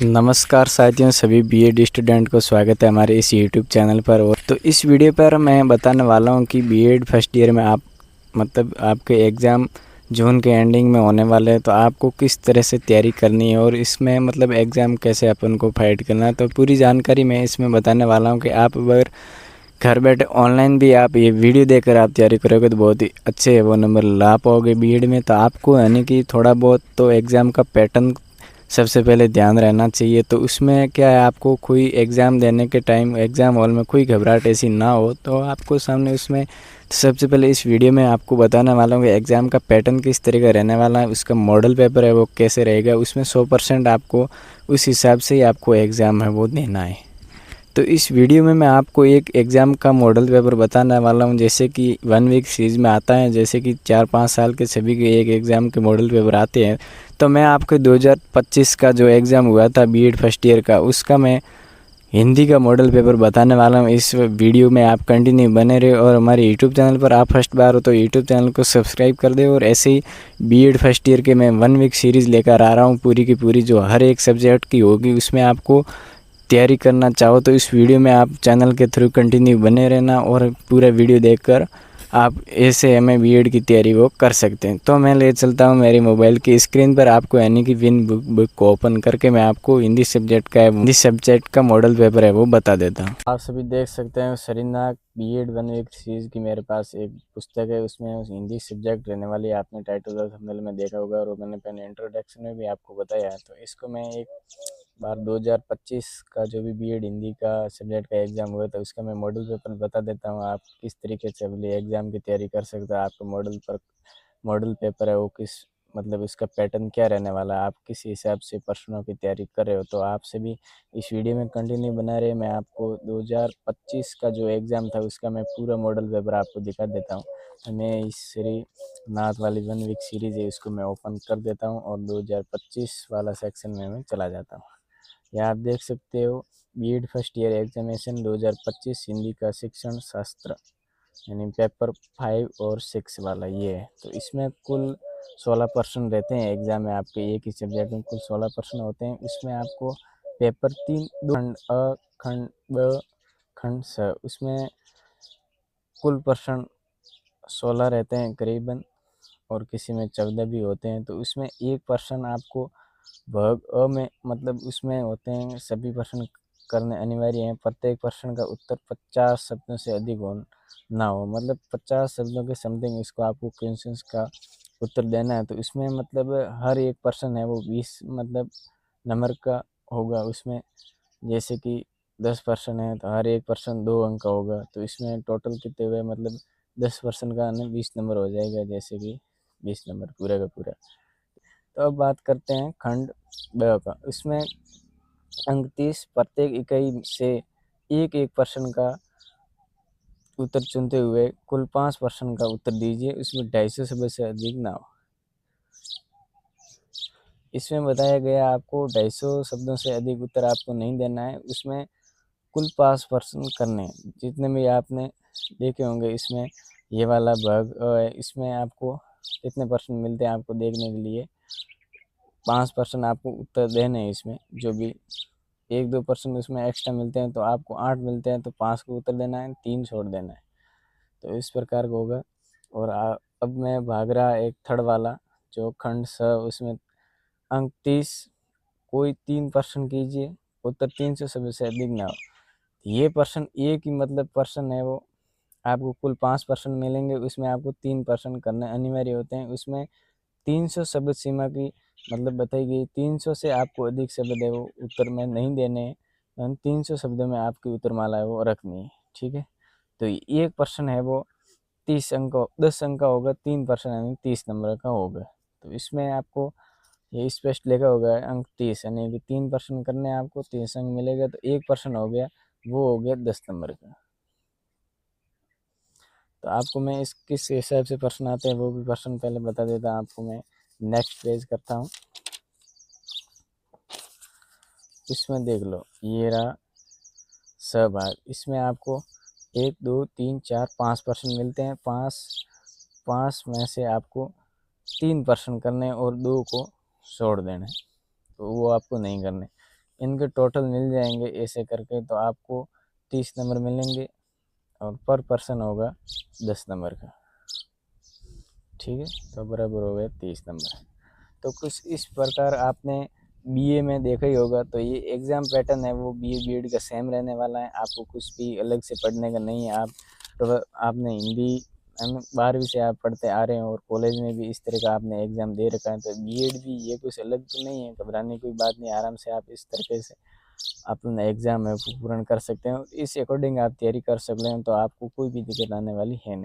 नमस्कार साथियों, सभी बीएड स्टूडेंट को स्वागत है हमारे इस यूट्यूब चैनल पर। और तो इस वीडियो पर मैं बताने वाला हूं कि बीएड फर्स्ट ईयर में आप आपके एग्ज़ाम जून के एंडिंग में होने वाले हैं, तो आपको किस तरह से तैयारी करनी है और इसमें एग्ज़ाम कैसे अपन को फाइट करना है, तो पूरी जानकारी मैं इसमें बताने वाला हूँ कि आप अगर घर बैठे ऑनलाइन भी आप ये वीडियो देखकर आप तैयारी करोगे तो बहुत ही अच्छे वो नंबर ला पाओगे बीएड में। तो आपको यानी कि थोड़ा बहुत तो एग्ज़ाम का पैटर्न सबसे पहले ध्यान रहना चाहिए। तो उसमें क्या है, आपको कोई एग्ज़ाम देने के टाइम एग्ज़ाम हॉल में कोई घबराहट ऐसी ना हो, तो आपको सामने उसमें सबसे पहले इस वीडियो में आपको बताने वाला हूँ कि एग्ज़ाम का पैटर्न किस तरह का रहने वाला है, उसका मॉडल पेपर है वो कैसे रहेगा, उसमें 100% आपको उस हिसाब से ही आपको एग्ज़ाम है वो देना है। तो इस वीडियो में मैं आपको एक एग्ज़ाम का मॉडल पेपर बताने वाला हूं, जैसे कि 1 वीक सीरीज़ में आता है, जैसे कि 4-5 साल के सभी के एक एग्ज़ाम के मॉडल पेपर आते हैं। तो मैं आपको 2025 का जो एग्ज़ाम हुआ था बीएड फर्स्ट ईयर का, उसका मैं हिंदी का मॉडल पेपर बताने वाला हूं। इस वीडियो में आप कंटिन्यू बने रहे और हमारे यूट्यूब चैनल पर आप फर्स्ट बार हो तो यूट्यूब चैनल को सब्सक्राइब कर दे। और ऐसे ही बीएड फर्स्ट ईयर के मैं 1 वीक सीरीज़ लेकर आ रहा हूँ पूरी की पूरी, जो हर एक सब्जेक्ट की होगी। उसमें आपको तैयारी करना चाहो तो इस वीडियो में आप चैनल के थ्रू कंटिन्यू बने रहना और पूरा वीडियो देखकर आप ऐसे एमए बीएड की तैयारी वो कर सकते हैं। तो मैं ले चलता हूं मेरी मोबाइल की स्क्रीन पर, आपको यानी कि विन बुक को ओपन करके मैं आपको हिंदी सब्जेक्ट का मॉडल पेपर है वो बता देता हूँ। आप सभी देख सकते हैं शरीनाक बीएड 1 वीक सीरीज की मेरे पास एक पुस्तक है, उसमें हिंदी सब्जेक्ट रहने वाली है। आपने टाइटल और थंबनेल में देखा होगा और मैंने पहले इंट्रोडक्शन में भी आपको बताया है। तो इसको मैं एक बार 2025 का जो भी बीएड हिंदी का सब्जेक्ट का एग्ज़ाम हुआ था उसका मैं मॉडल पेपर बता देता हूँ। आप किस तरीके से अगले एग्ज़ाम की तैयारी कर सकते हो। आपका मॉडल पेपर है वो किस इसका पैटर्न क्या रहने वाला है, आप किस हिसाब से प्रश्नों की तैयारी कर रहे हो। तो आप सभी इस वीडियो में कंटिन्यू बना रहे। मैं आपको 2025 का जो एग्ज़ाम था उसका मैं पूरा मॉडल पेपर आपको दिखा देता हूँ। तो मैं इस नाथ वाली 1 वीक सीरीज़ है उसको मैं ओपन कर देता हूँ और 2025 वाला सेक्शन में मैं चला जाता हूँ। यह आप देख सकते हो BEd first year examination 2025 Hindi का शिक्षण शास्त्र यानी पेपर 5 और 6 वाला ये है। तो इसमें कुल 16 प्रश्न रहते हैं एग्जाम में, आपके एक ही सब्जेक्ट में कुल 16 प्रश्न होते हैं। उसमें आपको पेपर 3 खंड अ, खंड ब, खंड स, उसमें कुल प्रश्न 16 रहते हैं करीबन, और किसी में 14 भी होते हैं। तो उसमें एक प्रश्न आपको भाग अ में उसमें होते हैं सभी प्रश्न करने अनिवार्य हैं। प्रत्येक प्रश्न का उत्तर 50 शब्दों से अधिक हो ना हो, 50 शब्दों के समथिंग इसको आपको क्वेश्चंस का उत्तर देना है। तो इसमें हर एक प्रश्न है वो 20 नंबर का होगा। उसमें जैसे कि 10 प्रश्न है तो हर एक प्रश्न 2 अंक का होगा। तो इसमें टोटल कितने हुए 10 प्रश्न का 20 नंबर हो जाएगा, जैसे कि 20 नंबर पूरा का पूरा। तो अब बात करते हैं खंड ब का। इसमें अंक 30, प्रत्येक इकाई से एक एक प्रश्न का उत्तर चुनते हुए कुल 5 प्रश्न का उत्तर दीजिए, उसमें 250 शब्द से अधिक ना हो। इसमें बताया गया आपको 250 शब्दों से अधिक उत्तर आपको नहीं देना है। उसमें कुल 5 प्रश्न करने हैं, जितने भी आपने देखे होंगे। इसमें ये वाला भाग है, इसमें आपको कितने प्रश्न मिलते हैं आपको देखने के लिए 5 प्रश्न आपको उत्तर देने हैं। इसमें जो भी 1-2 प्रश्न उसमें एक्स्ट्रा मिलते हैं तो आपको 8 मिलते हैं तो 5 को उत्तर देना है, 3 छोड़ देना है। तो इस प्रकार का होगा। और अब मैं भाग रहा एक थर्ड वाला जो खंड स, उसमें अंक 30, कोई 3 प्रश्न कीजिए, उत्तर 300 शब्द से अधिक ना हो। ये प्रश्न एक ही प्रश्न है वो, आपको कुल 5 प्रश्न मिलेंगे, उसमें आपको 3 प्रश्न करने अनिवार्य होते हैं। उसमें 300 शब्द सीमा की बताई गई, 300 से आपको अधिक शब्द है वो उत्तर में नहीं देने हैं। 300 शब्दों में आपकी उत्तरमाला है वो रखनी है, ठीक है। तो एक प्रश्न है वो 10 अंक का होगा, 3 प्रश्न यानी 30 नंबर का होगा। तो इसमें आपको ये स्पष्ट लिखा होगा अंक 30 यानी कि 3 प्रश्न करने आपको 30 अंक मिलेगा। तो एक प्रश्न हो गया वो हो गया 10 नंबर का। तो आपको मैं इस किस हिसाब से प्रश्न आते हैं वो भी प्रश्न पहले बता देता हूँ आपको। मैं नेक्स्ट पेज करता हूँ। इसमें देख लो ये रहा सहभाग। इसमें आपको 1 2 3 4 5 प्रश्न मिलते हैं। पाँच में से आपको 3 प्रश्न करने और 2 को छोड़ देना है, तो वो आपको नहीं करने। इनके टोटल मिल जाएंगे ऐसे करके, तो आपको 30 नंबर मिलेंगे और पर पर्सन होगा 10 नंबर का। ठीक है, तो बराबर हो गया 30 नंबर। तो कुछ इस प्रकार आपने बीए में देखा ही होगा। तो ये एग्ज़ाम पैटर्न है वो बीए बीएड का सेम रहने वाला है, आपको कुछ भी अलग से पढ़ने का नहीं है। आप तो आपने हिंदी 12वीं से आप पढ़ते आ रहे हैं और कॉलेज में भी इस तरह का आपने एग्ज़ाम दे रखा है, तो बीएड भी ये कुछ अलग तो नहीं है, घबराने की कोई बात नहीं। आराम से आप इस तरीके से अपना एग्ज़ाम है वो पूर्ण कर सकते हैं और इस अकॉर्डिंग आप तैयारी कर सकते हैं, तो आपको कोई भी दिक्कत आने वाली है नहीं।